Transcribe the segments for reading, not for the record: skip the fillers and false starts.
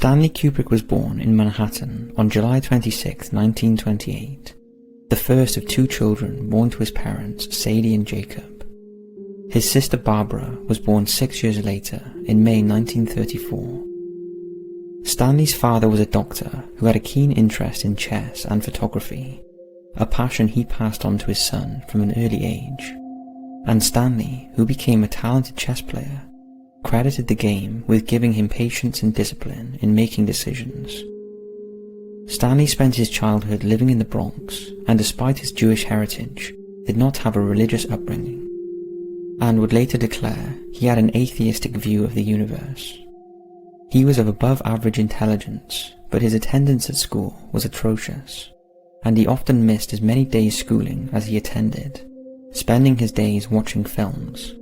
Stanley Kubrick was born in Manhattan on July 26, 1928, the first of two children born to his parents, Sadie and Jacob. His sister Barbara was born 6 years later in May 1934. Stanley's father was a doctor who had a keen interest in chess and photography, a passion he passed on to his son from an early age, and Stanley, who became a talented chess player, credited the game with giving him patience and discipline in making decisions. Stanley spent his childhood living in the Bronx, and despite his Jewish heritage, did not have a religious upbringing, and would later declare he had an atheistic view of the universe. He was of above average intelligence, but his attendance at school was atrocious, and he often missed as many days schooling as he attended, spending his days watching films.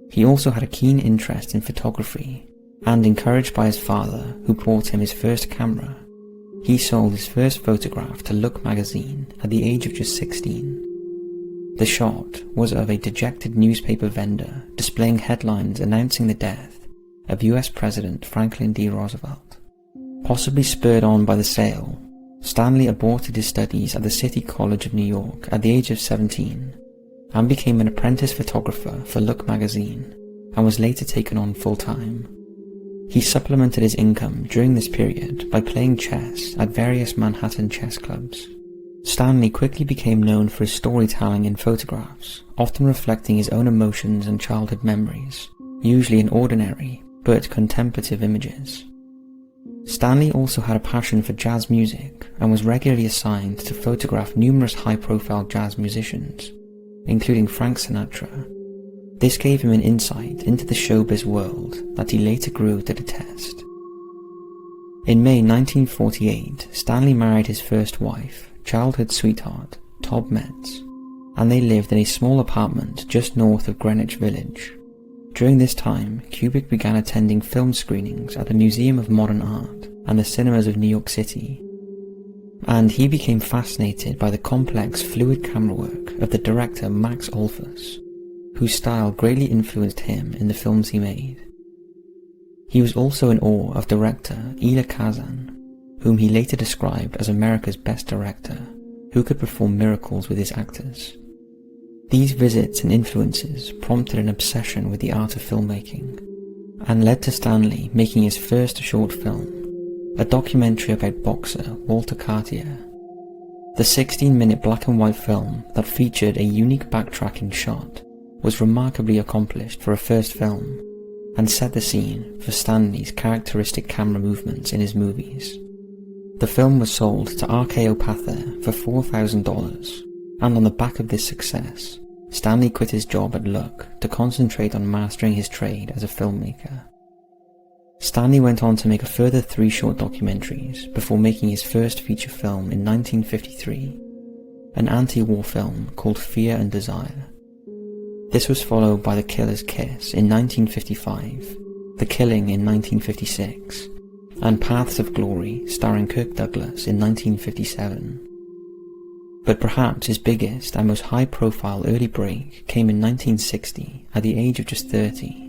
He also had a keen interest in photography, and encouraged by his father, who bought him his first camera, he sold his first photograph to Look magazine at the age of just 16. The shot was of a dejected newspaper vendor displaying headlines announcing the death of US President Franklin D. Roosevelt. Possibly spurred on by the sale, Stanley aborted his studies at the City College of New York at the age of 17, and became an apprentice photographer for Look magazine, and was later taken on full-time. He supplemented his income during this period by playing chess at various Manhattan chess clubs. Stanley quickly became known for his storytelling in photographs, often reflecting his own emotions and childhood memories, usually in ordinary but contemplative images. Stanley also had a passion for jazz music and was regularly assigned to photograph numerous high-profile jazz musicians, including Frank Sinatra. This gave him an insight into the showbiz world that he later grew to detest. In May 1948, Stanley married his first wife, childhood sweetheart, Tob Metz, and they lived in a small apartment just north of Greenwich Village. During this time, Kubrick began attending film screenings at the Museum of Modern Art and the cinemas of New York City, and he became fascinated by the complex, fluid camera work of the director Max Ophüls, whose style greatly influenced him in the films he made. He was also in awe of director Elia Kazan, whom he later described as America's best director, who could perform miracles with his actors. These visits and influences prompted an obsession with the art of filmmaking, and led to Stanley making his first short film, a documentary about boxer Walter Cartier. The 16-minute black and white film that featured a unique backtracking shot was remarkably accomplished for a first film, and set the scene for Stanley's characteristic camera movements in his movies. The film was sold to RKO Pather for $4,000, and on the back of this success, Stanley quit his job at Look to concentrate on mastering his trade as a filmmaker. Stanley went on to make a further 3 short documentaries before making his first feature film in 1953, an anti-war film called Fear and Desire. This was followed by The Killer's Kiss in 1955, The Killing in 1956, and Paths of Glory starring Kirk Douglas in 1957. But perhaps his biggest and most high-profile early break came in 1960 at the age of just 30,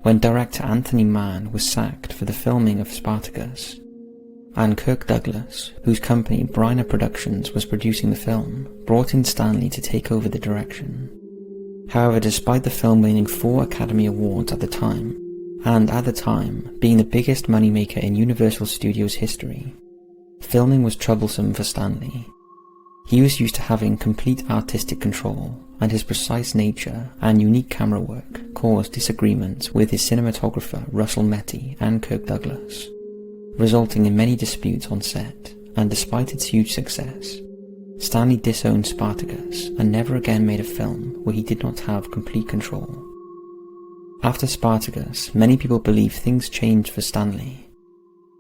when director Anthony Mann was sacked for the filming of Spartacus, and Kirk Douglas, whose company Briner Productions was producing the film, brought in Stanley to take over the direction. However, despite the film winning 4 Academy Awards at the time, and at the time being the biggest moneymaker in Universal Studios history, filming was troublesome for Stanley. He was used to having complete artistic control, and his precise nature and unique camera work caused disagreements with his cinematographer Russell Metty and Kirk Douglas, resulting in many disputes on set. And despite its huge success, Stanley disowned Spartacus and never again made a film where he did not have complete control. After Spartacus, many people believe things changed for Stanley.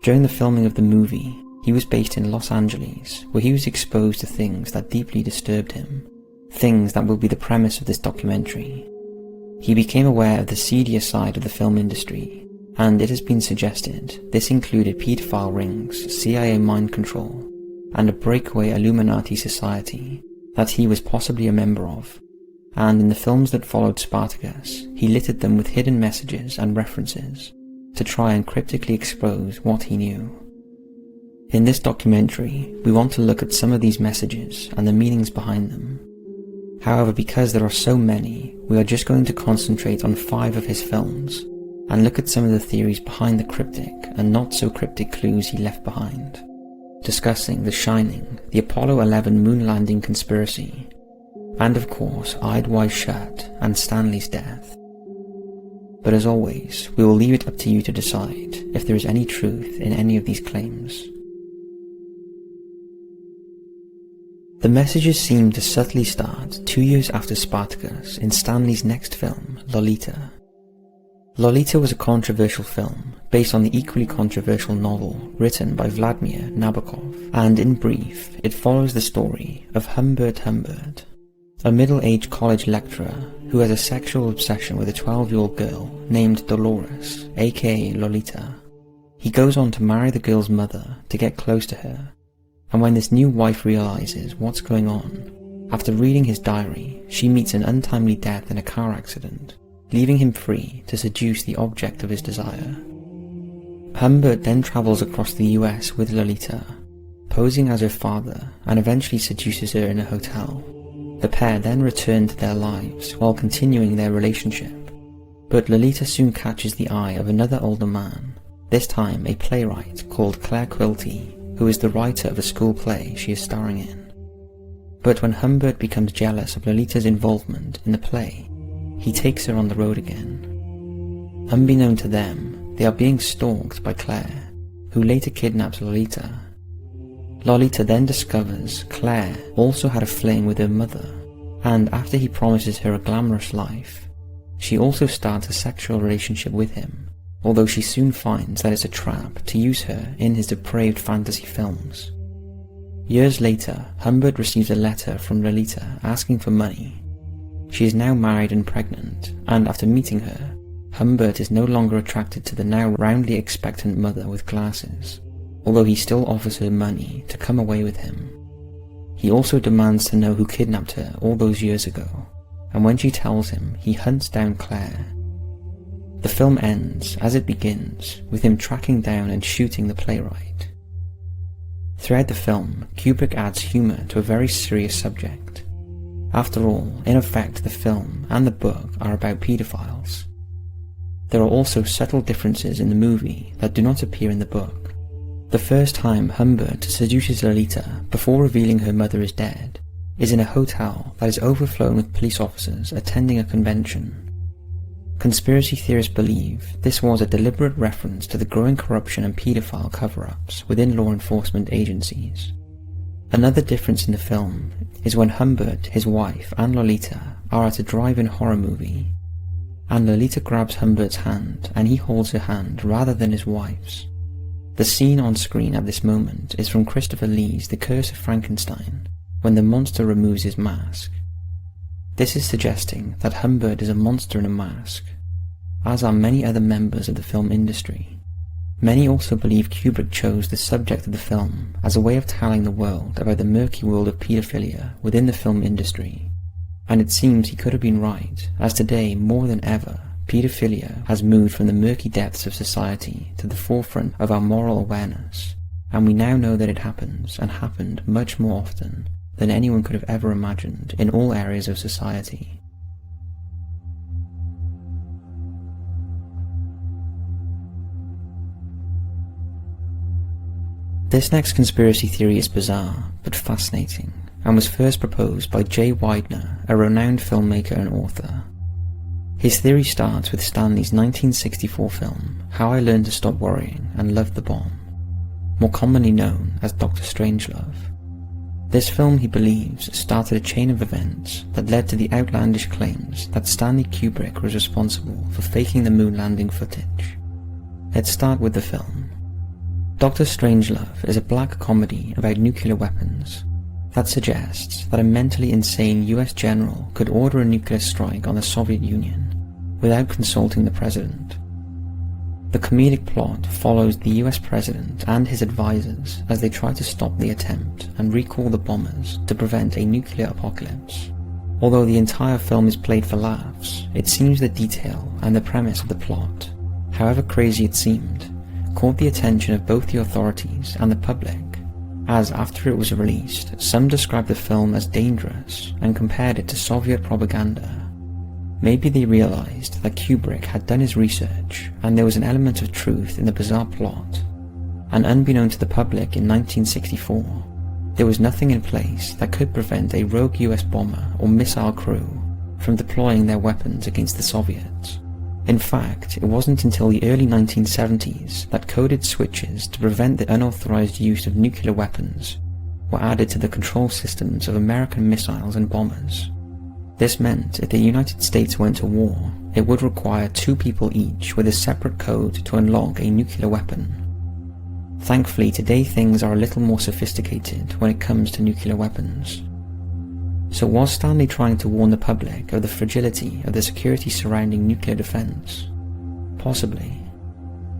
During the filming of the movie, he was based in Los Angeles, where he was exposed to things that deeply disturbed him, things that will be the premise of this documentary. He became aware of the seedier side of the film industry, and it has been suggested this included paedophile rings, CIA mind control, and a breakaway Illuminati society that he was possibly a member of, and in the films that followed Spartacus, he littered them with hidden messages and references, to try and cryptically expose what he knew. In this documentary, we want to look at some of these messages and the meanings behind them. However, because there are so many, we are just going to concentrate on 5 of his films and look at some of the theories behind the cryptic and not so cryptic clues he left behind, discussing The Shining, the Apollo 11 moon landing conspiracy, and of course Eyed Wide Shut and Stanley's death. But as always, we will leave it up to you to decide if there is any truth in any of these claims. The messages seem to subtly start 2 years after Spartacus in Stanley's next film, Lolita. Lolita was a controversial film based on the equally controversial novel written by Vladimir Nabokov, and in brief, it follows the story of Humbert Humbert, a middle-aged college lecturer who has a sexual obsession with a 12-year-old girl named Dolores, aka Lolita. He goes on to marry the girl's mother to get close to her, and when this new wife realizes what's going on, after reading his diary, she meets an untimely death in a car accident, leaving him free to seduce the object of his desire. Humbert then travels across the US with Lolita, posing as her father, and eventually seduces her in a hotel. The pair then return to their lives while continuing their relationship, but Lolita soon catches the eye of another older man, this time a playwright called Claire Quilty, who is the writer of a school play she is starring in. But when Humbert becomes jealous of Lolita's involvement in the play, he takes her on the road again. Unbeknown to them, they are being stalked by Claire, who later kidnaps Lolita. Lolita then discovers Claire also had a fling with her mother, and after he promises her a glamorous life, she also starts a sexual relationship with him, although she soon finds that it's a trap to use her in his depraved fantasy films. Years later, Humbert receives a letter from Lolita asking for money. She is now married and pregnant, and after meeting her, Humbert is no longer attracted to the now roundly expectant mother with glasses, although he still offers her money to come away with him. He also demands to know who kidnapped her all those years ago, and when she tells him, he hunts down Claire. The film ends, as it begins, with him tracking down and shooting the playwright. Throughout the film, Kubrick adds humour to a very serious subject. After all, in effect, the film and the book are about paedophiles. There are also subtle differences in the movie that do not appear in the book. The first time Humbert seduces Lolita before revealing her mother is dead is in a hotel that is overflown with police officers attending a convention. Conspiracy theorists believe this was a deliberate reference to the growing corruption and paedophile cover-ups within law enforcement agencies. Another difference in the film is when Humbert, his wife, and Lolita are at a drive-in horror movie, and Lolita grabs Humbert's hand and he holds her hand rather than his wife's. The scene on screen at this moment is from Christopher Lee's The Curse of Frankenstein, when the monster removes his mask. This is suggesting that Humbert is a monster in a mask, as are many other members of the film industry. Many also believe Kubrick chose the subject of the film as a way of telling the world about the murky world of paedophilia within the film industry, and it seems he could have been right, as today more than ever, paedophilia has moved from the murky depths of society to the forefront of our moral awareness, and we now know that it happens, and happened much more often than anyone could have ever imagined in all areas of society. This next conspiracy theory is bizarre, but fascinating, and was first proposed by Jay Weidner, a renowned filmmaker and author. His theory starts with Stanley's 1964 film, How I Learned to Stop Worrying and Loved the Bomb, more commonly known as Dr. Strangelove. This film, he believes, started a chain of events that led to the outlandish claims that Stanley Kubrick was responsible for faking the moon landing footage. Let's start with the film. Dr. Strangelove is a black comedy about nuclear weapons that suggests that a mentally insane US general could order a nuclear strike on the Soviet Union without consulting the president. The comedic plot follows the US president and his advisors as they try to stop the attempt and recall the bombers to prevent a nuclear apocalypse. Although the entire film is played for laughs, it seems the detail and the premise of the plot however crazy it seemed, caught the attention of both the authorities and the public, as after it was released, some described the film as dangerous and compared it to Soviet propaganda. Maybe they realized that Kubrick had done his research and there was an element of truth in the bizarre plot. And unbeknown to the public in 1964, there was nothing in place that could prevent a rogue US bomber or missile crew from deploying their weapons against the Soviets. In fact, it wasn't until the early 1970s that coded switches to prevent the unauthorized use of nuclear weapons were added to the control systems of American missiles and bombers. This meant if the United States went to war, it would require 2 people each with a separate code to unlock a nuclear weapon. Thankfully, today things are a little more sophisticated when it comes to nuclear weapons. So was Stanley trying to warn the public of the fragility of the security surrounding nuclear defense? Possibly.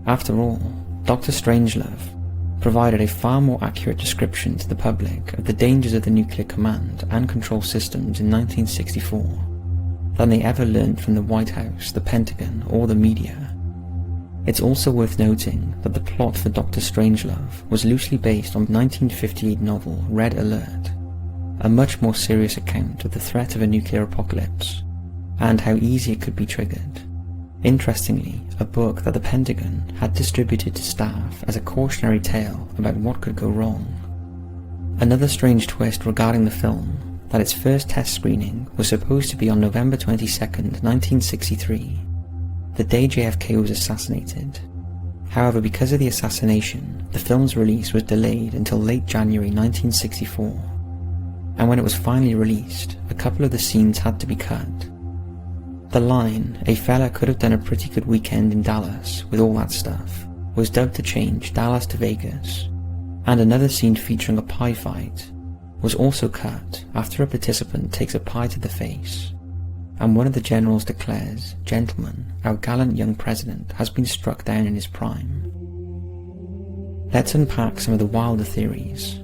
After all, Dr. Strangelove provided a far more accurate description to the public of the dangers of the nuclear command and control systems in 1964 than they ever learned from the White House, the Pentagon, or the media. It's also worth noting that the plot for Dr. Strangelove was loosely based on the 1958 novel Red Alert, a much more serious account of the threat of a nuclear apocalypse, and how easy it could be triggered. Interestingly, a book that the Pentagon had distributed to staff as a cautionary tale about what could go wrong. Another strange twist regarding the film, that its first test screening was supposed to be on November 22nd, 1963, the day JFK was assassinated. However, because of the assassination, the film's release was delayed until late January 1964. And when it was finally released, a couple of the scenes had to be cut. The line, "A fella could have done a pretty good weekend in Dallas with all that stuff," was dubbed to change Dallas to Vegas, and another scene featuring a pie fight was also cut after a participant takes a pie to the face, and one of the generals declares, "Gentlemen, our gallant young president has been struck down in his prime." Let's unpack some of the wilder theories.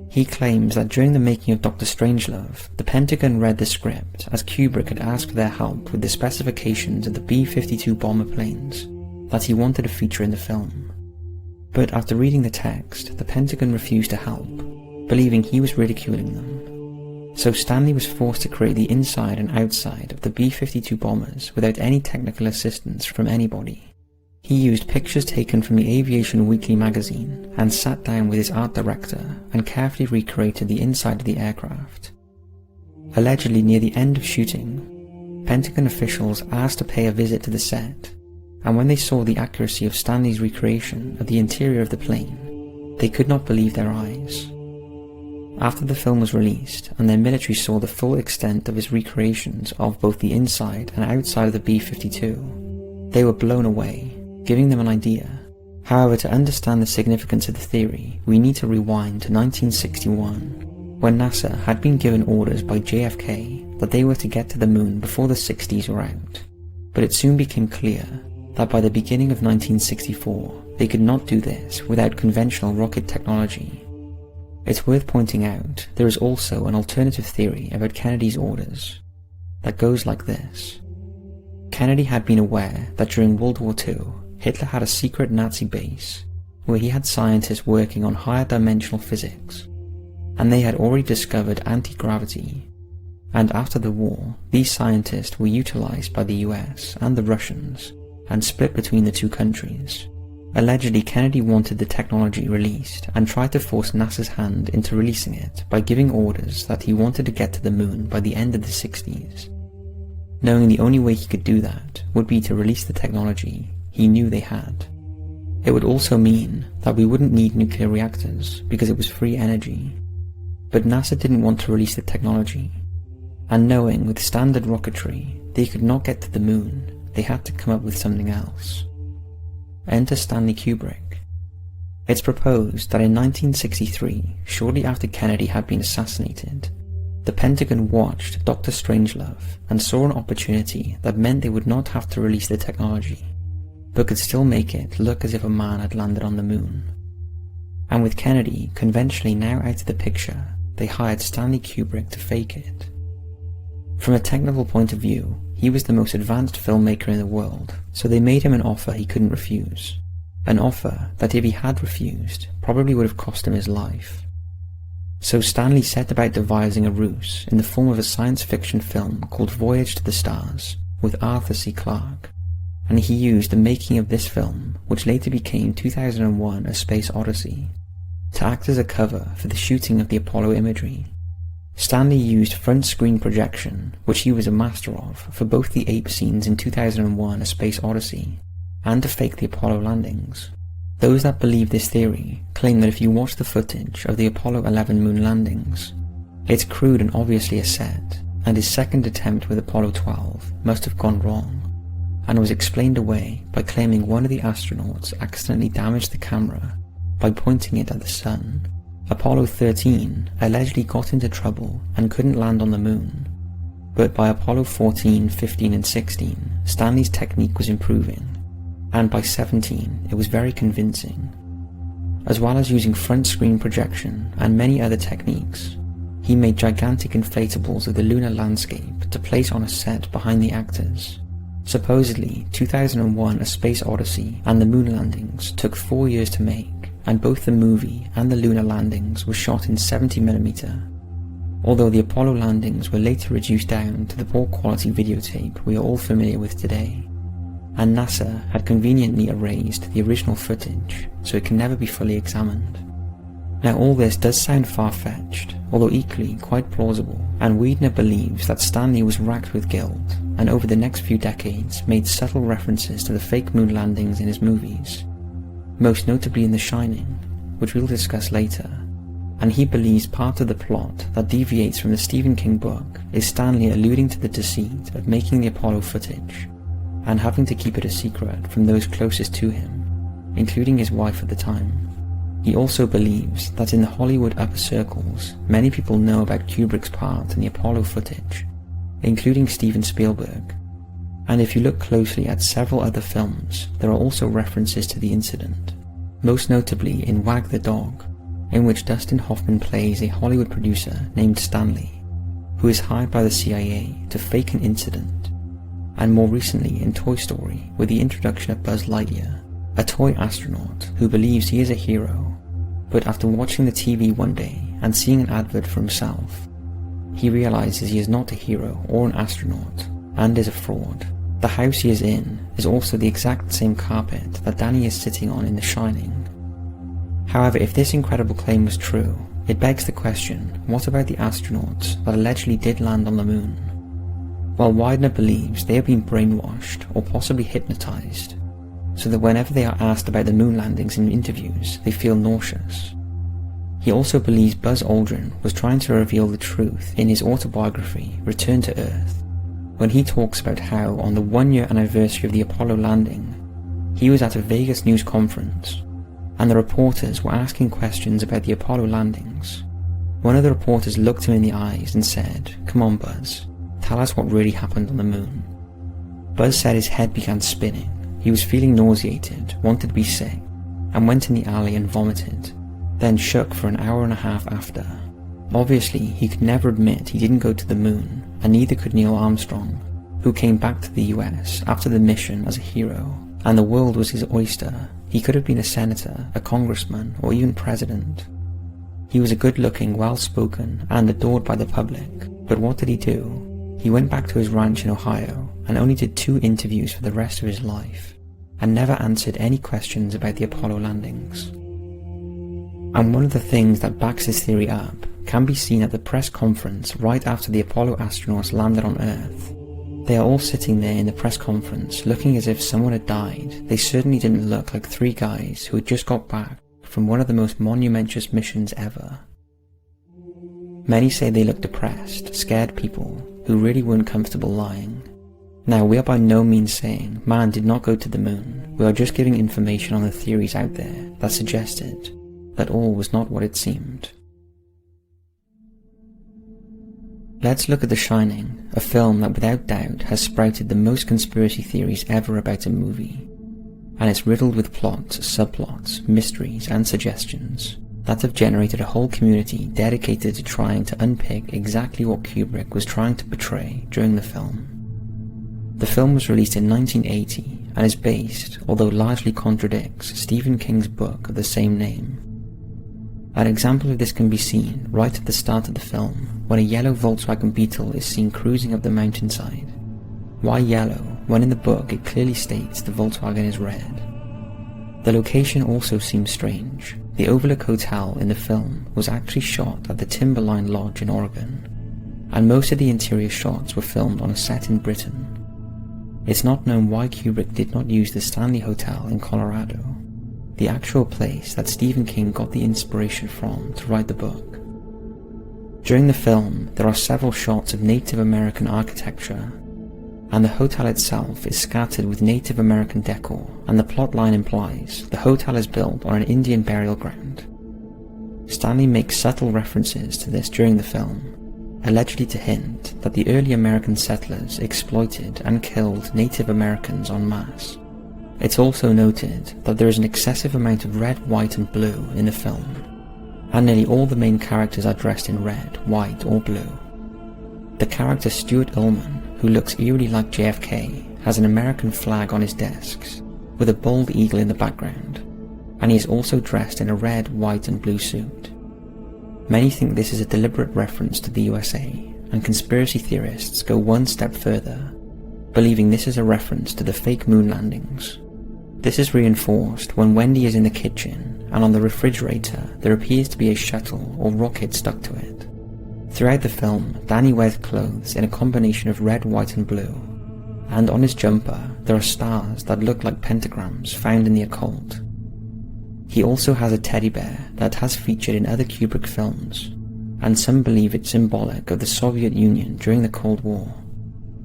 He claims that during the making of Dr. Strangelove, the Pentagon read the script as Kubrick had asked for their help with the specifications of the B-52 bomber planes that he wanted to feature in the film. But after reading the text, the Pentagon refused to help, believing he was ridiculing them. So Stanley was forced to create the inside and outside of the B-52 bombers without any technical assistance from anybody. He used pictures taken from the Aviation Weekly magazine and sat down with his art director and carefully recreated the inside of the aircraft. Allegedly near the end of shooting, Pentagon officials asked to pay a visit to the set, and when they saw the accuracy of Stanley's recreation of the interior of the plane, they could not believe their eyes. After the film was released and their military saw the full extent of his recreations of both the inside and outside of the B-52, they were blown away, giving them an idea. However, to understand the significance of the theory, we need to rewind to 1961, when NASA had been given orders by JFK that they were to get to the moon before the 60s were out. But it soon became clear that by the beginning of 1964, they could not do this without conventional rocket technology. It's worth pointing out there is also an alternative theory about Kennedy's orders that goes like this. Kennedy had been aware that during World War II, Hitler had a secret Nazi base where he had scientists working on higher dimensional physics, and they had already discovered anti-gravity. And after the war, these scientists were utilized by the US and the Russians and split between the two countries. Allegedly, Kennedy wanted the technology released and tried to force NASA's hand into releasing it by giving orders that he wanted to get to the moon by the end of the 60s. Knowing the only way he could do that would be to release the technology he knew they had. It would also mean that we wouldn't need nuclear reactors because it was free energy. But NASA didn't want to release the technology, and knowing with standard rocketry they could not get to the moon, they had to come up with something else. Enter Stanley Kubrick. It's proposed that in 1963, shortly after Kennedy had been assassinated, the Pentagon watched Dr. Strangelove and saw an opportunity that meant they would not have to release the technology, but could still make it look as if a man had landed on the moon. And with Kennedy conventionally now out of the picture, they hired Stanley Kubrick to fake it. From a technical point of view, he was the most advanced filmmaker in the world, so they made him an offer he couldn't refuse. An offer that if he had refused, probably would have cost him his life. So Stanley set about devising a ruse in the form of a science fiction film called Voyage to the Stars with Arthur C. Clarke, and he used the making of this film, which later became 2001: A Space Odyssey, to act as a cover for the shooting of the Apollo imagery. Stanley used front screen projection, which he was a master of, for both the ape scenes in 2001: A Space Odyssey, and to fake the Apollo landings. Those that believe this theory claim that if you watch the footage of the Apollo 11 moon landings, it's crude and obviously a set, and his second attempt with Apollo 12 must have gone wrong, and was explained away by claiming one of the astronauts accidentally damaged the camera by pointing it at the sun. Apollo 13 allegedly got into trouble and couldn't land on the moon, but by Apollo 14, 15 and 16, Stanley's technique was improving, and by 17 it was very convincing. As well as using front screen projection and many other techniques, he made gigantic inflatables of the lunar landscape to place on a set behind the actors. Supposedly, 2001: A Space Odyssey and the moon landings took 4 years to make, and both the movie and the lunar landings were shot in 70mm, although the Apollo landings were later reduced down to the poor quality videotape we are all familiar with today, and NASA had conveniently erased the original footage so it can never be fully examined. Now all this does sound far-fetched, although equally quite plausible, and Wiedner believes that Stanley was racked with guilt, and over the next few decades made subtle references to the fake moon landings in his movies, most notably in The Shining, which we'll discuss later, and he believes part of the plot that deviates from the Stephen King book is Stanley alluding to the deceit of making the Apollo footage, and having to keep it a secret from those closest to him, including his wife at the time. He also believes that in the Hollywood upper circles, many people know about Kubrick's part in the Apollo footage, including Steven Spielberg, and if you look closely at several other films, there are also references to the incident, most notably in Wag the Dog, in which Dustin Hoffman plays a Hollywood producer named Stanley, who is hired by the CIA to fake an incident, and more recently in Toy Story with the introduction of Buzz Lightyear, a toy astronaut who believes he is a hero, but after watching the TV one day and seeing an advert for himself, he realizes he is not a hero or an astronaut, and is a fraud. The house he is in is also the exact same carpet that Danny is sitting on in The Shining. However, if this incredible claim was true, it begs the question, what about the astronauts that allegedly did land on the moon? Well, Wiedner believes they have been brainwashed or possibly hypnotized, so that whenever they are asked about the moon landings in interviews, they feel nauseous. He also believes Buzz Aldrin was trying to reveal the truth in his autobiography, Return to Earth, when he talks about how on the 1-year anniversary of the Apollo landing, he was at a Vegas news conference, and the reporters were asking questions about the Apollo landings. One of the reporters looked him in the eyes and said, "Come on, Buzz, tell us what really happened on the moon." Buzz said his head began spinning, he was feeling nauseated, wanted to be sick, and went in the alley and vomited, then shook for an hour and a half after. Obviously, he could never admit he didn't go to the moon, and neither could Neil Armstrong, who came back to the US after the mission as a hero, and the world was his oyster. He could have been a senator, a congressman, or even president. He was a good-looking, well-spoken, and adored by the public, but what did he do? He went back to his ranch in Ohio and only did 2 interviews for the rest of his life, and never answered any questions about the Apollo landings. And one of the things that backs his theory up can be seen at the press conference right after the Apollo astronauts landed on Earth. They are all sitting there in the press conference looking as if someone had died. They certainly didn't look like 3 guys who had just got back from one of the most monumentous missions ever. Many say they looked depressed, scared people who really weren't comfortable lying. Now, we are by no means saying man did not go to the moon. We are just giving information on the theories out there that suggested that all was not what it seemed. Let's look at The Shining, a film that without doubt has sprouted the most conspiracy theories ever about a movie, and it's riddled with plots, subplots, mysteries and suggestions that have generated a whole community dedicated to trying to unpick exactly what Kubrick was trying to portray during the film. The film was released in 1980 and is based, although largely contradicts, Stephen King's book of the same name. An example of this can be seen right at the start of the film, when a yellow Volkswagen Beetle is seen cruising up the mountainside. Why yellow, when in the book it clearly states the Volkswagen is red? The location also seems strange. The Overlook Hotel in the film was actually shot at the Timberline Lodge in Oregon, and most of the interior shots were filmed on a set in Britain. It's not known why Kubrick did not use the Stanley Hotel in Colorado, the actual place that Stephen King got the inspiration from to write the book. During the film, there are several shots of Native American architecture, and the hotel itself is scattered with Native American decor, and the plotline implies the hotel is built on an Indian burial ground. Stanley makes subtle references to this during the film, allegedly to hint that the early American settlers exploited and killed Native Americans en masse. It's also noted that there is an excessive amount of red, white and blue in the film, and nearly all the main characters are dressed in red, white or blue. The character Stuart Ullman, who looks eerily like JFK, has an American flag on his desks, with a bald eagle in the background, and he is also dressed in a red, white and blue suit. Many think this is a deliberate reference to the USA, and conspiracy theorists go one step further, believing this is a reference to the fake moon landings. This is reinforced when Wendy is in the kitchen, and on the refrigerator there appears to be a shuttle or rocket stuck to it. Throughout the film, Danny wears clothes in a combination of red, white and blue, and on his jumper there are stars that look like pentagrams found in the occult. He also has a teddy bear that has featured in other Kubrick films, and some believe it's symbolic of the Soviet Union during the Cold War.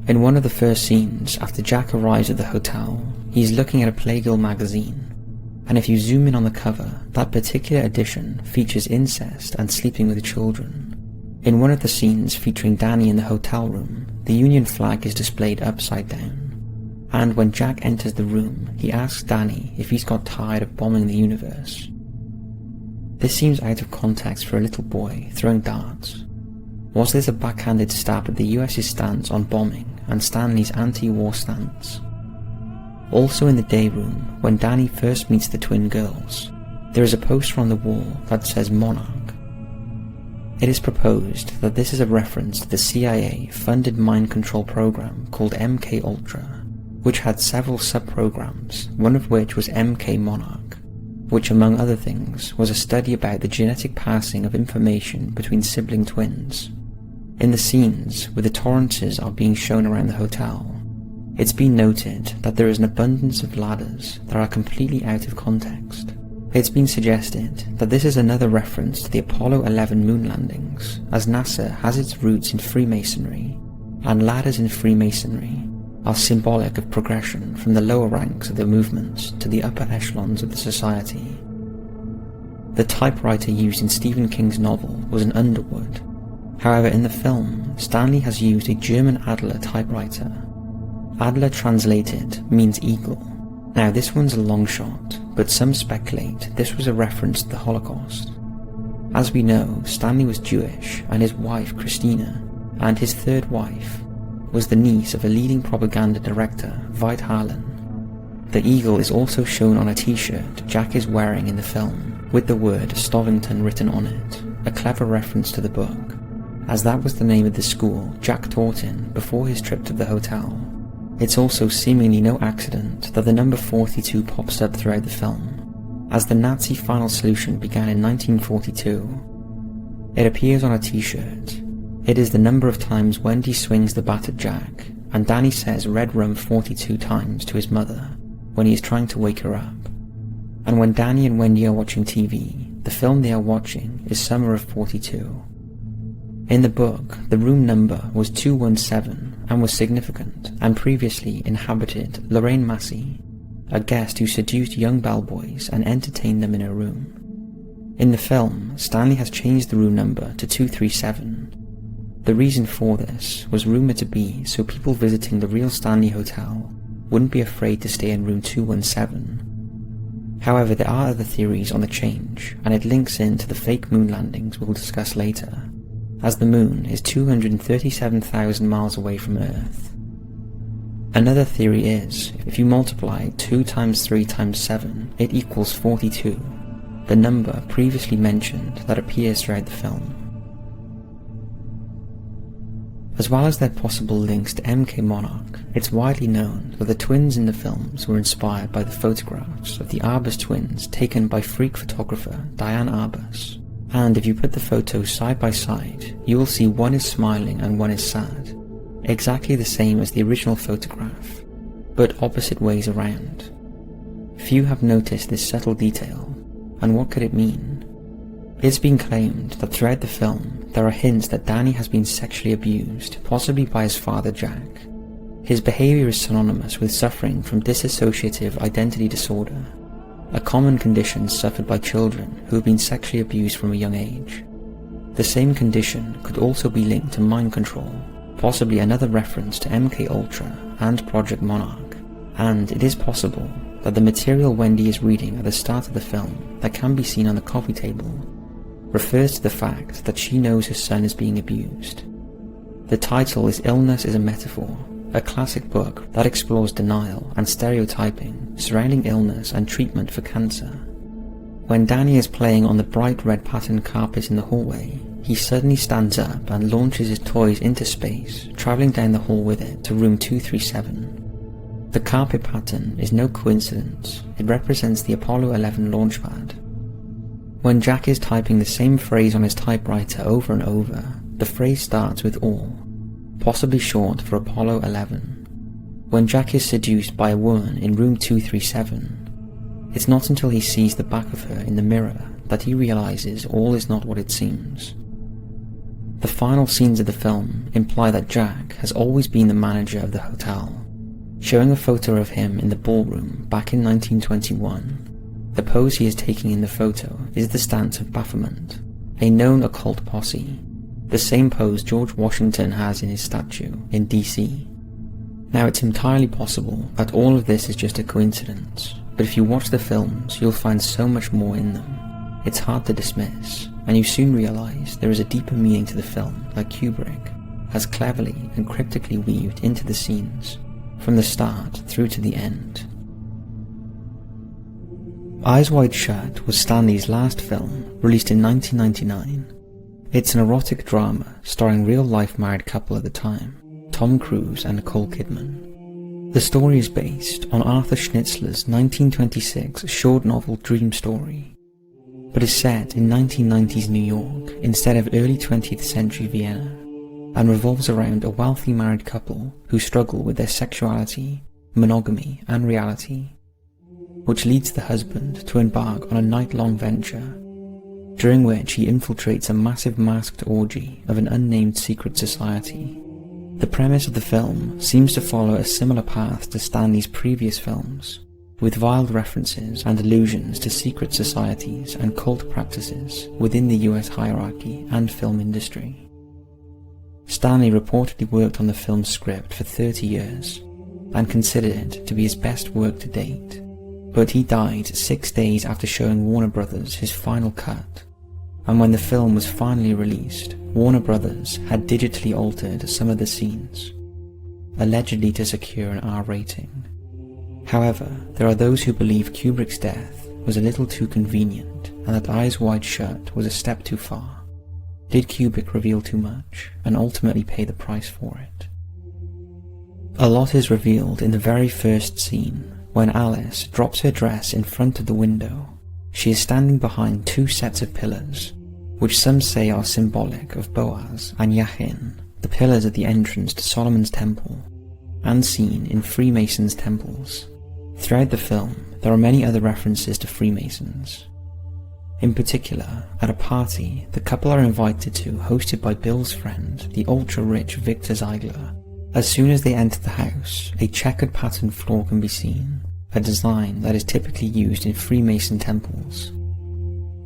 In one of the first scenes, after Jack arrives at the hotel, he's looking at a Playgirl magazine, and if you zoom in on the cover, that particular edition features incest and sleeping with children. In one of the scenes featuring Danny in the hotel room, the Union flag is displayed upside down. And when Jack enters the room, he asks Danny if he's got tired of bombing the universe. This seems out of context for a little boy throwing darts. Was this a backhanded stab at the US's stance on bombing and Stanley's anti-war stance? Also in the day room, when Danny first meets the twin girls, there is a poster on the wall that says Monarch. It is proposed that this is a reference to the CIA-funded mind control program called MK-Ultra, which had several sub-programs, one of which was MK Monarch, which among other things was a study about the genetic passing of information between sibling twins. In the scenes where the Torrances are being shown around the hotel, it's been noted that there is an abundance of ladders that are completely out of context. It's been suggested that this is another reference to the Apollo 11 moon landings, as NASA has its roots in Freemasonry, and ladders in Freemasonry are symbolic of progression from the lower ranks of the movements to the upper echelons of the society. The typewriter used in Stephen King's novel was an Underwood. However, in the film, Stanley has used a German Adler typewriter. Adler translated means eagle. Now this one's a long shot, but some speculate this was a reference to the Holocaust. As we know, Stanley was Jewish, and his wife Christina, and his third wife, was the niece of a leading propaganda director, Veit Harlan. The eagle is also shown on a t-shirt Jack is wearing in the film, with the word Stovington written on it, a clever reference to the book, as that was the name of the school Jack taught in before his trip to the hotel. It's also seemingly no accident that the number 42 pops up throughout the film, as the Nazi Final Solution began in 1942. It appears on a t-shirt. It is the number of times Wendy swings the bat at Jack, and Danny says red rum 42 times to his mother when he is trying to wake her up. And when Danny and Wendy are watching TV, the film they are watching is Summer of 42. In the book, the room number was 217 and was significant, and previously inhabited Lorraine Massey, a guest who seduced young bellboys and entertained them in her room. In the film, Stanley has changed the room number to 237. The reason for this was rumoured to be so people visiting the real Stanley Hotel wouldn't be afraid to stay in room 217. However, there are other theories on the change, and it links into the fake moon landings we'll discuss later, as the moon is 237,000 miles away from Earth. Another theory is, if you multiply 2 times 3 times 7, it equals 42, the number previously mentioned that appears throughout the film. As well as their possible links to MK Monarch, it's widely known that the twins in the films were inspired by the photographs of the Arbus twins taken by freak photographer Diane Arbus. And if you put the photos side by side, you will see one is smiling and one is sad, exactly the same as the original photograph, but opposite ways around. Few have noticed this subtle detail, and what could it mean? It's been claimed that throughout the film there are hints that Danny has been sexually abused, possibly by his father Jack. His behaviour is synonymous with suffering from dissociative identity disorder, a common condition suffered by children who have been sexually abused from a young age. The same condition could also be linked to mind control, possibly another reference to MK Ultra and Project Monarch, and it is possible that the material Wendy is reading at the start of the film that can be seen on the coffee table refers to the fact that she knows her son is being abused. The title is Illness is a Metaphor, a classic book that explores denial and stereotyping surrounding illness and treatment for cancer. When Danny is playing on the bright red patterned carpet in the hallway, he suddenly stands up and launches his toys into space, travelling down the hall with it to room 237. The carpet pattern is no coincidence, it represents the Apollo 11 launch pad. When Jack is typing the same phrase on his typewriter over and over, the phrase starts with all, possibly short for Apollo 11. When Jack is seduced by a woman in room 237, it's not until he sees the back of her in the mirror that he realizes all is not what it seems. The final scenes of the film imply that Jack has always been the manager of the hotel, showing a photo of him in the ballroom back in 1921. The pose he is taking in the photo is the stance of Baphomet, a known occult posse, the same pose George Washington has in his statue in DC. Now it's entirely possible that all of this is just a coincidence, but if you watch the films you'll find so much more in them. It's hard to dismiss, and you soon realise there is a deeper meaning to the film that Kubrick has cleverly and cryptically weaved into the scenes, from the start through to the end. Eyes Wide Shut was Stanley's last film, released in 1999. It's an erotic drama starring real-life married couple at the time, Tom Cruise and Nicole Kidman. The story is based on Arthur Schnitzler's 1926 short novel Dream Story, but is set in 1990s New York instead of early 20th century Vienna, and revolves around a wealthy married couple who struggle with their sexuality, monogamy and reality, which leads the husband to embark on a night-long venture, during which he infiltrates a massive masked orgy of an unnamed secret society. The premise of the film seems to follow a similar path to Stanley's previous films, with veiled references and allusions to secret societies and cult practices within the US hierarchy and film industry. Stanley reportedly worked on the film's script for 30 years, and considered it to be his best work to date. But he died 6 days after showing Warner Brothers his final cut, and when the film was finally released, Warner Brothers had digitally altered some of the scenes, allegedly to secure an R rating. However, there are those who believe Kubrick's death was a little too convenient, and that Eyes Wide Shut was a step too far. Did Kubrick reveal too much, and ultimately pay the price for it? A lot is revealed in the very first scene, when Alice drops her dress in front of the window. She is standing behind 2 sets of pillars, which some say are symbolic of Boaz and Yachin, the pillars at the entrance to Solomon's temple, and seen in Freemasons' temples. Throughout the film, there are many other references to Freemasons. In particular, at a party the couple are invited to hosted by Bill's friend, the ultra-rich Victor Ziegler. As soon as they enter the house, a checkered patterned floor can be seen, a design that is typically used in Freemason temples.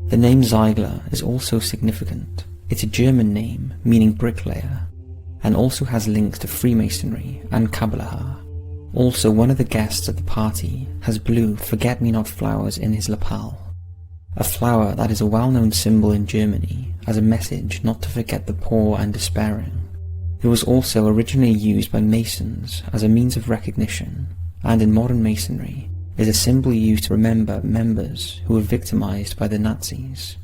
The name Ziegler is also significant. It's a German name meaning bricklayer, and also has links to Freemasonry and Kabbalah. Also, one of the guests at the party has blue forget-me-not flowers in his lapel, a flower that is a well-known symbol in Germany as a message not to forget the poor and despairing. It was also originally used by Masons as a means of recognition, and in modern Masonry is a symbol used to remember members who were victimized by the Nazis.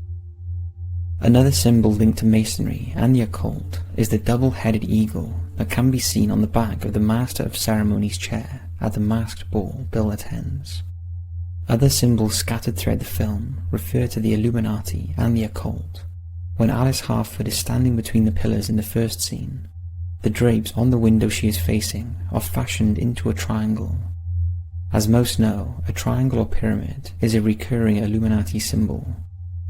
Another symbol linked to Masonry and the occult is the double-headed eagle that can be seen on the back of the Master of Ceremonies chair at the masked ball Bill attends. Other symbols scattered throughout the film refer to the Illuminati and the occult. When Alice Harford is standing between the pillars in the first scene, the drapes on the window she is facing are fashioned into a triangle. As most know, a triangle or pyramid is a recurring Illuminati symbol.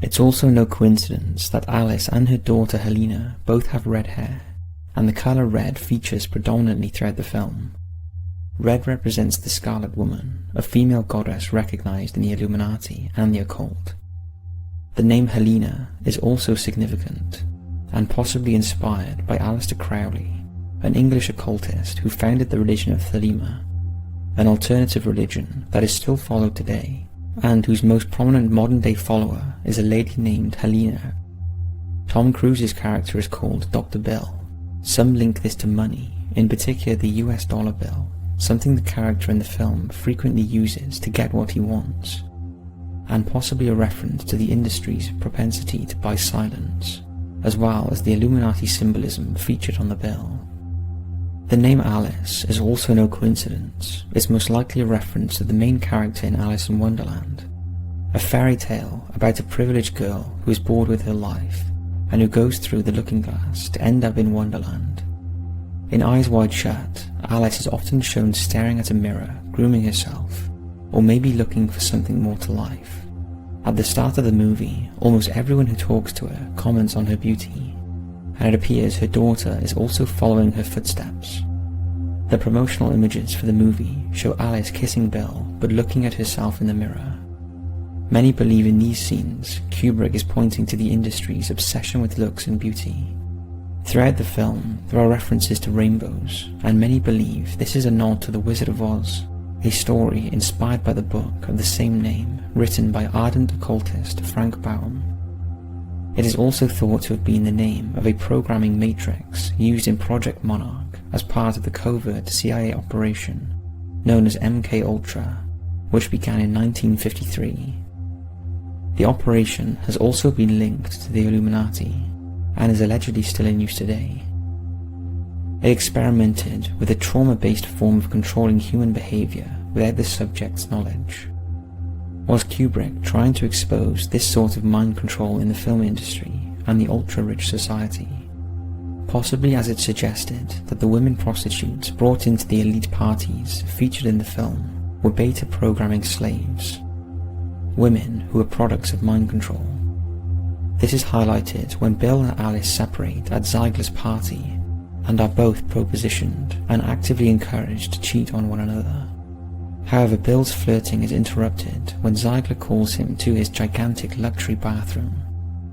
It's also no coincidence that Alice and her daughter Helena both have red hair, and the colour red features predominantly throughout the film. Red represents the Scarlet Woman, a female goddess recognised in the Illuminati and the occult. The name Helena is also significant, and possibly inspired by Aleister Crowley, an English occultist who founded the religion of Thelema, an alternative religion that is still followed today, and whose most prominent modern-day follower is a lady named Helena. Tom Cruise's character is called Dr. Bill. Some link this to money, in particular the US dollar bill, something the character in the film frequently uses to get what he wants, and possibly a reference to the industry's propensity to buy silence, as well as the Illuminati symbolism featured on the bill. The name Alice is also no coincidence. It's most likely a reference to the main character in Alice in Wonderland, a fairy tale about a privileged girl who is bored with her life and who goes through the looking glass to end up in Wonderland. In Eyes Wide Shut, Alice is often shown staring at a mirror, grooming herself, or maybe looking for something more to life. At the start of the movie, almost everyone who talks to her comments on her beauty, and it appears her daughter is also following her footsteps. The promotional images for the movie show Alice kissing Bill but looking at herself in the mirror. Many believe in these scenes Kubrick is pointing to the industry's obsession with looks and beauty. Throughout the film, there are references to rainbows, and many believe this is a nod to The Wizard of Oz, a story inspired by the book of the same name written by ardent occultist Frank Baum. It is also thought to have been the name of a programming matrix used in Project Monarch as part of the covert CIA operation known as MK-Ultra, which began in 1953. The operation has also been linked to the Illuminati and is allegedly still in use today. It experimented with a trauma-based form of controlling human behavior without the subject's knowledge. Was Kubrick trying to expose this sort of mind control in the film industry and the ultra-rich society? Possibly as it suggested that the women prostitutes brought into the elite parties featured in the film were beta programming slaves, women who were products of mind control. This is highlighted when Bill and Alice separate at Ziegler's party and are both propositioned and actively encouraged to cheat on one another. However, Bill's flirting is interrupted when Ziegler calls him to his gigantic luxury bathroom,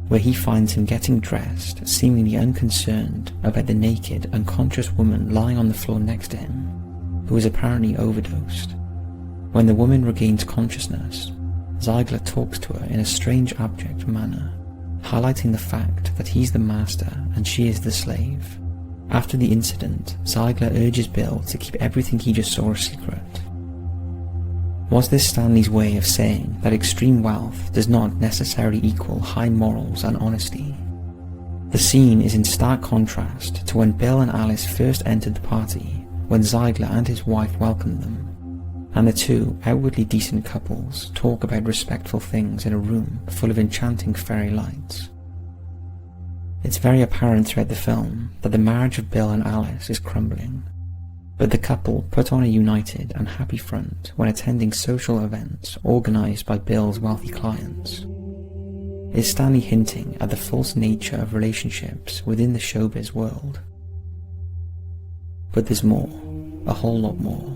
where he finds him getting dressed, seemingly unconcerned about the naked, unconscious woman lying on the floor next to him, who is apparently overdosed. When the woman regains consciousness, Ziegler talks to her in a strange abject manner, highlighting the fact that he's the master and she is the slave. After the incident, Ziegler urges Bill to keep everything he just saw a secret. Was this Stanley's way of saying that extreme wealth does not necessarily equal high morals and honesty? The scene is in stark contrast to when Bill and Alice first entered the party, when Ziegler and his wife welcomed them, and the two outwardly decent couples talk about respectful things in a room full of enchanting fairy lights. It's very apparent throughout the film that the marriage of Bill and Alice is crumbling, but the couple put on a united and happy front when attending social events organised by Bill's wealthy clients. Is Stanley hinting at the false nature of relationships within the showbiz world? But there's more, a whole lot more.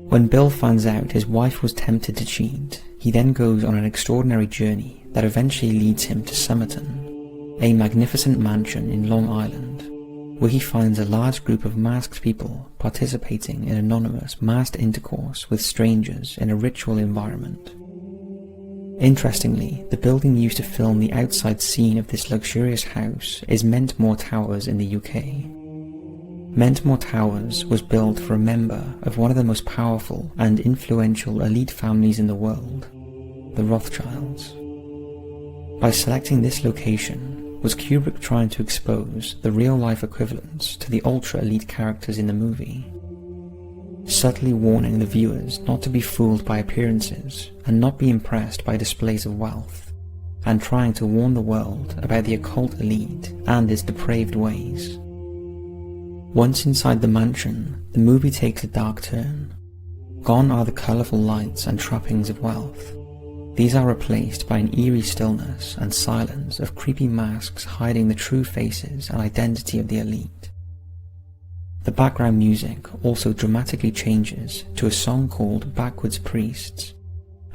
When Bill finds out his wife was tempted to cheat, he then goes on an extraordinary journey that eventually leads him to Somerton, a magnificent mansion in Long Island, where he finds a large group of masked people participating in anonymous masked intercourse with strangers in a ritual environment. Interestingly, the building used to film the outside scene of this luxurious house is Mentmore Towers in the UK. Mentmore Towers was built for a member of one of the most powerful and influential elite families in the world, the Rothschilds. By selecting this location, was Kubrick trying to expose the real-life equivalents to the ultra-elite characters in the movie, subtly warning the viewers not to be fooled by appearances and not be impressed by displays of wealth, and trying to warn the world about the occult elite and its depraved ways. Once inside the mansion, the movie takes a dark turn. Gone are the colourful lights and trappings of wealth. These are replaced by an eerie stillness and silence of creepy masks hiding the true faces and identity of the elite. The background music also dramatically changes to a song called Backwards Priests,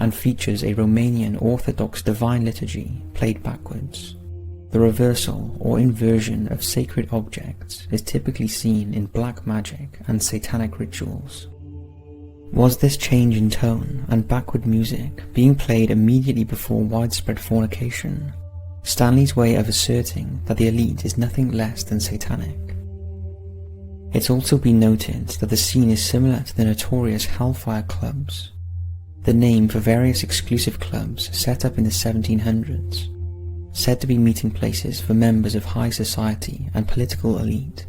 and features a Romanian Orthodox divine liturgy played backwards. The reversal or inversion of sacred objects is typically seen in black magic and satanic rituals. Was this change in tone and backward music being played immediately before widespread fornication Stanley's way of asserting that the elite is nothing less than satanic? It's also been noted that the scene is similar to the notorious Hellfire Clubs, the name for various exclusive clubs set up in the 1700s, said to be meeting places for members of high society and political elite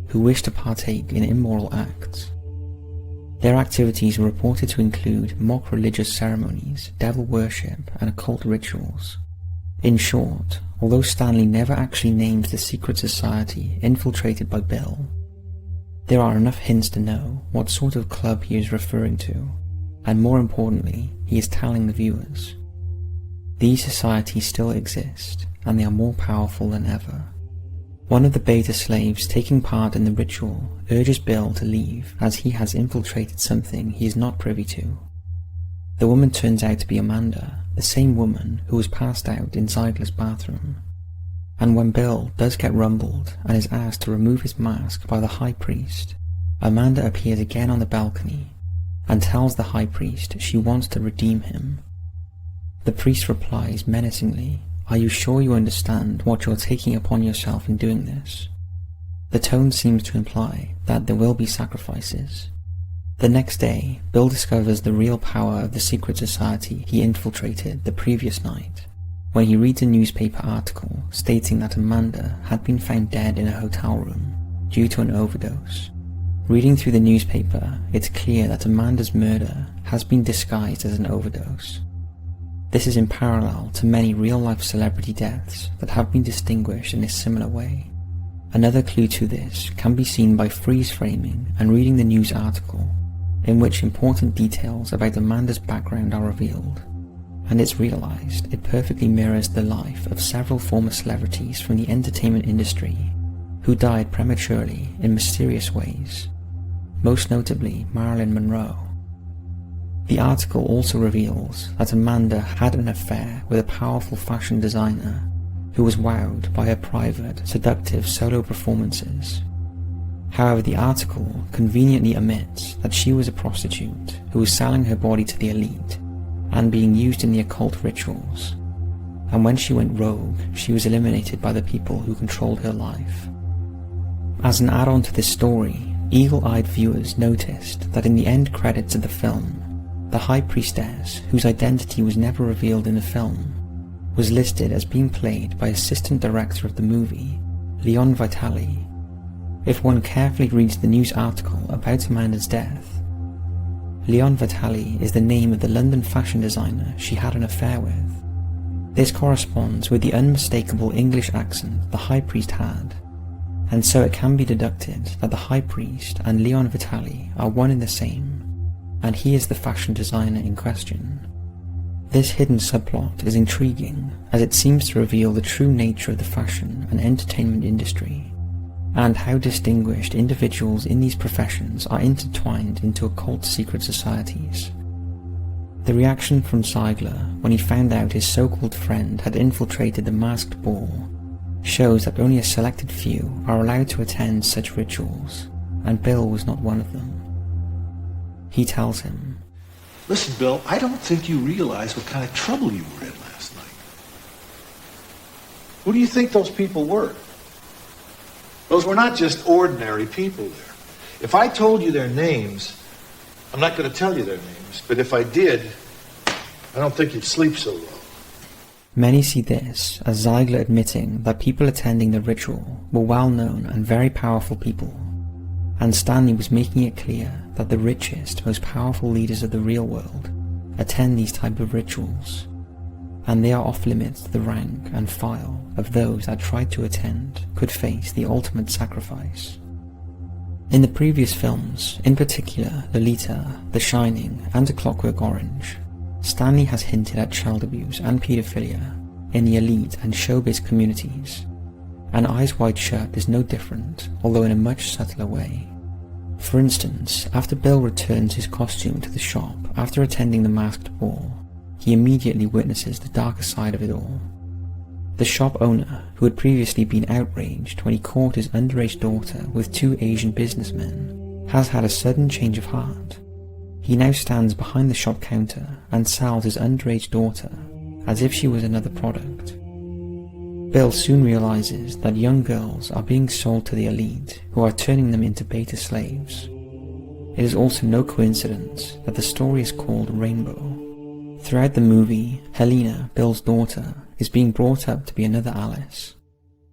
who wish to partake in immoral acts. Their activities were reported to include mock religious ceremonies, devil worship, and occult rituals. In short, although Stanley never actually names the secret society infiltrated by Bill, there are enough hints to know what sort of club he is referring to, and more importantly, he is telling the viewers. These societies still exist, and they are more powerful than ever. One of the beta slaves taking part in the ritual urges Bill to leave as he has infiltrated something he is not privy to. The woman turns out to be Amanda, the same woman who was passed out in Ziegler's bathroom. And when Bill does get rumbled and is asked to remove his mask by the high priest, Amanda appears again on the balcony and tells the high priest she wants to redeem him. The priest replies menacingly, "Are you sure you understand what you're taking upon yourself in doing this?" The tone seems to imply that there will be sacrifices. The next day, Bill discovers the real power of the secret society he infiltrated the previous night, when he reads a newspaper article stating that Amanda had been found dead in a hotel room due to an overdose. Reading through the newspaper, it's clear that Amanda's murder has been disguised as an overdose. This is in parallel to many real-life celebrity deaths that have been distinguished in a similar way. Another clue to this can be seen by freeze-framing and reading the news article, in which important details about Amanda's background are revealed, and it's realized it perfectly mirrors the life of several former celebrities from the entertainment industry who died prematurely in mysterious ways, most notably Marilyn Monroe. The article also reveals that Amanda had an affair with a powerful fashion designer who was wowed by her private, seductive solo performances. However, the article conveniently omits that she was a prostitute who was selling her body to the elite and being used in the occult rituals, and when she went rogue, she was eliminated by the people who controlled her life. As an add-on to this story, eagle-eyed viewers noticed that in the end credits of the film, the high priestess, whose identity was never revealed in the film, was listed as being played by assistant director of the movie, Leon Vitali. If one carefully reads the news article about Amanda's death, Leon Vitali is the name of the London fashion designer she had an affair with. This corresponds with the unmistakable English accent the high priest had, and so it can be deducted that the high priest and Leon Vitali are one and the same, and he is the fashion designer in question. This hidden subplot is intriguing, as it seems to reveal the true nature of the fashion and entertainment industry, and how distinguished individuals in these professions are intertwined into occult secret societies. The reaction from Ziegler when he found out his so-called friend had infiltrated the masked ball shows that only a selected few are allowed to attend such rituals, and Bill was not one of them. He tells him, Listen, Bill, I don't think you realize what kind of trouble you were in last night. Who do you think those people were? Those were not just ordinary people there. If I told you their names, I'm not going to tell you their names, but if I did, I don't think you'd sleep so well. Many see this as Ziegler admitting that people attending the ritual were well-known and very powerful people, and Stanley was making it clear that the richest, most powerful leaders of the real world attend these type of rituals, and they are off limits to the rank and file of those that tried to attend could face the ultimate sacrifice. In the previous films, in particular Lolita, The Shining and A Clockwork Orange, Stanley has hinted at child abuse and paedophilia in the elite and showbiz communities, and Eyes Wide Shut is no different, although in a much subtler way. For instance, after Bill returns his costume to the shop after attending the masked ball, he immediately witnesses the darker side of it all. The shop owner, who had previously been outraged when he caught his underage daughter with two Asian businessmen, has had a sudden change of heart. He now stands behind the shop counter and sells his underage daughter as if she was another product. Bill soon realizes that young girls are being sold to the elite, who are turning them into beta slaves. It is also no coincidence that the story is called Rainbow. Throughout the movie, Helena, Bill's daughter, is being brought up to be another Alice.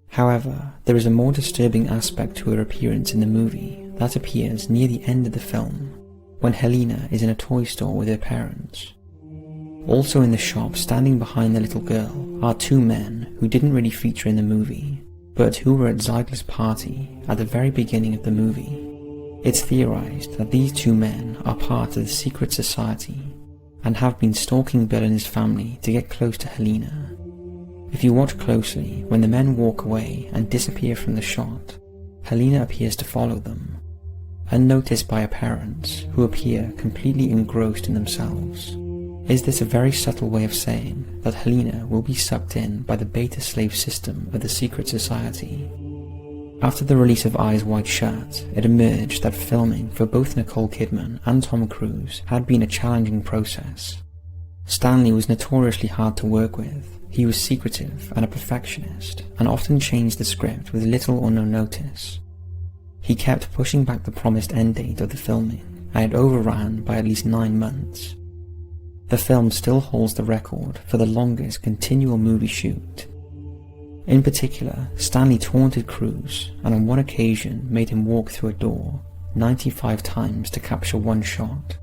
However, there is a more disturbing aspect to her appearance in the movie that appears near the end of the film, when Helena is in a toy store with her parents. Also in the shop, standing behind the little girl, are two men who didn't really feature in the movie, but who were at Ziegler's party at the very beginning of the movie. It's theorized that these two men are part of the secret society and have been stalking Bill and his family to get close to Helena. If you watch closely, when the men walk away and disappear from the shot, Helena appears to follow them, unnoticed by her parents, who appear completely engrossed in themselves. Is this a very subtle way of saying that Helena will be sucked in by the beta slave system of the secret society? After the release of Eyes Wide Shut, it emerged that filming for both Nicole Kidman and Tom Cruise had been a challenging process. Stanley was notoriously hard to work with. He was secretive and a perfectionist, and often changed the script with little or no notice. He kept pushing back the promised end date of the filming, and it overran by at least 9 months. The film still holds the record for the longest continual movie shoot. In particular, Stanley taunted Cruise, and on one occasion made him walk through a door 95 times to capture one shot.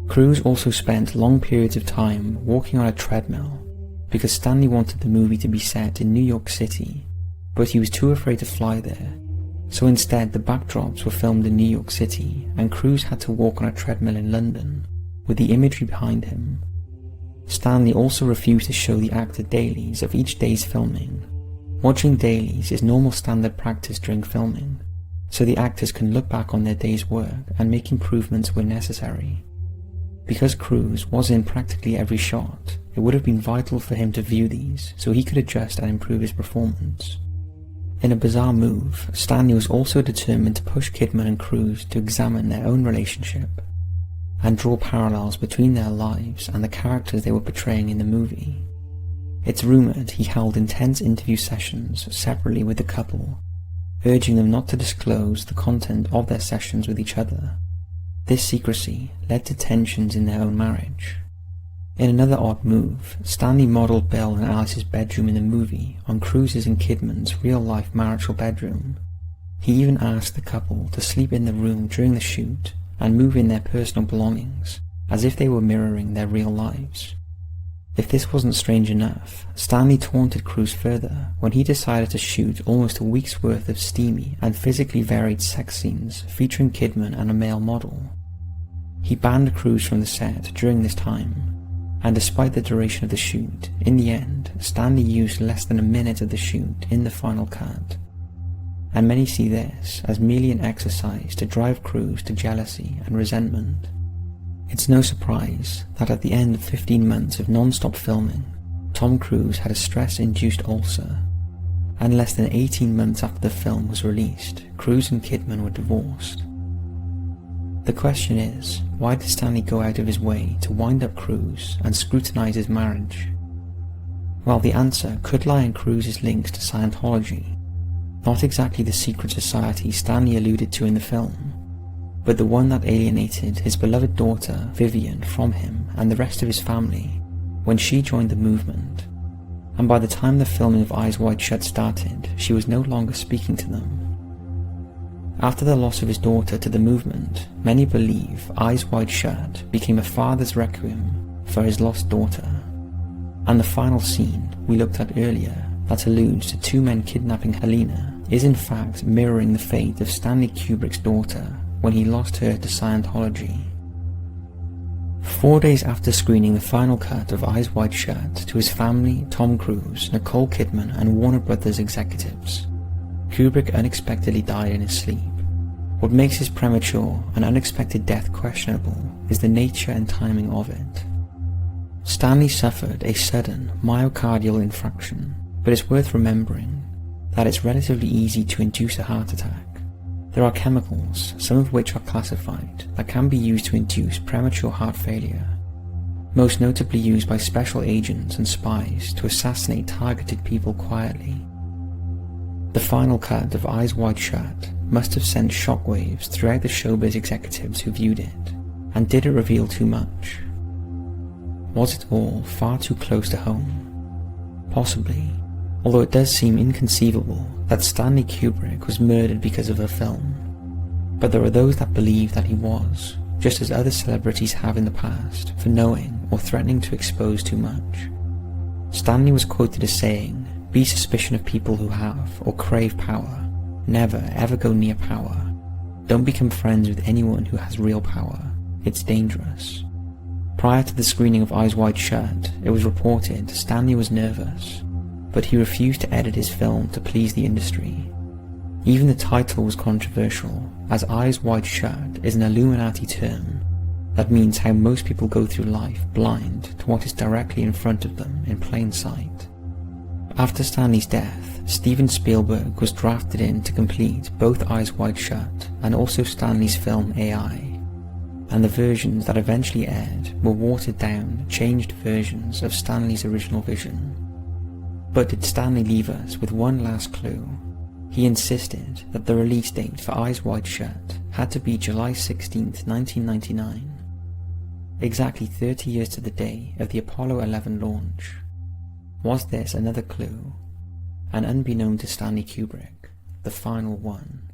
Cruise also spent long periods of time walking on a treadmill, because Stanley wanted the movie to be set in New York City, but he was too afraid to fly there, so instead the backdrops were filmed in New York City, and Cruise had to walk on a treadmill in London, with the imagery behind him. Stanley also refused to show the actor dailies of each day's filming. Watching dailies is normal standard practice during filming, so the actors can look back on their day's work and make improvements where necessary. Because Cruise was in practically every shot, it would have been vital for him to view these so he could adjust and improve his performance. In a bizarre move, Stanley was also determined to push Kidman and Cruise to examine their own relationship and draw parallels between their lives and the characters they were portraying in the movie. It's rumoured he held intense interview sessions separately with the couple, urging them not to disclose the content of their sessions with each other. This secrecy led to tensions in their own marriage. In another odd move, Stanley modelled Bill and Alice's bedroom in the movie on Cruise's and Kidman's real-life marital bedroom. He even asked the couple to sleep in the room during the shoot and move in their personal belongings, as if they were mirroring their real lives. If this wasn't strange enough, Stanley taunted Cruise further when he decided to shoot almost a week's worth of steamy and physically varied sex scenes featuring Kidman and a male model. He banned Cruise from the set during this time, and despite the duration of the shoot, in the end, Stanley used less than a minute of the shoot in the final cut. And many see this as merely an exercise to drive Cruise to jealousy and resentment. It's no surprise that at the end of 15 months of non-stop filming, Tom Cruise had a stress-induced ulcer, and less than 18 months after the film was released, Cruise and Kidman were divorced. The question is, why did Stanley go out of his way to wind up Cruise and scrutinize his marriage? Well, the answer could lie in Cruise's links to Scientology, not exactly the secret society Stanley alluded to in the film, but the one that alienated his beloved daughter Vivian from him and the rest of his family when she joined the movement, and by the time the filming of Eyes Wide Shut started, she was no longer speaking to them. After the loss of his daughter to the movement, many believe Eyes Wide Shut became a father's requiem for his lost daughter, and the final scene we looked at earlier that alludes to two men kidnapping Helena is in fact mirroring the fate of Stanley Kubrick's daughter when he lost her to Scientology. 4 days after screening the final cut of Eyes Wide Shut to his family, Tom Cruise, Nicole Kidman and Warner Brothers executives, Kubrick unexpectedly died in his sleep. What makes his premature and unexpected death questionable is the nature and timing of it. Stanley suffered a sudden myocardial infarction, but it's worth remembering that it's relatively easy to induce a heart attack. There are chemicals, some of which are classified, that can be used to induce premature heart failure, most notably used by special agents and spies to assassinate targeted people quietly. The final cut of Eyes Wide Shut must have sent shockwaves throughout the showbiz executives who viewed it, and did it reveal too much? Was it all far too close to home? Possibly, although it does seem inconceivable that Stanley Kubrick was murdered because of a film. But there are those that believe that he was, just as other celebrities have in the past, for knowing or threatening to expose too much. Stanley was quoted as saying, "Be suspicious of people who have or crave power. Never ever go near power. Don't become friends with anyone who has real power. It's dangerous." Prior to the screening of Eyes Wide Shut, it was reported Stanley was nervous, but he refused to edit his film to please the industry. Even the title was controversial, as Eyes Wide Shut is an Illuminati term that means how most people go through life blind to what is directly in front of them in plain sight. After Stanley's death, Steven Spielberg was drafted in to complete both Eyes Wide Shut and also Stanley's film AI, and the versions that eventually aired were watered down, changed versions of Stanley's original vision. But did Stanley leave us with one last clue? He insisted that the release date for Eyes Wide Shut had to be July 16th, 1999, exactly 30 years to the day of the Apollo 11 launch. Was this another clue? And unbeknown to Stanley Kubrick, the final one?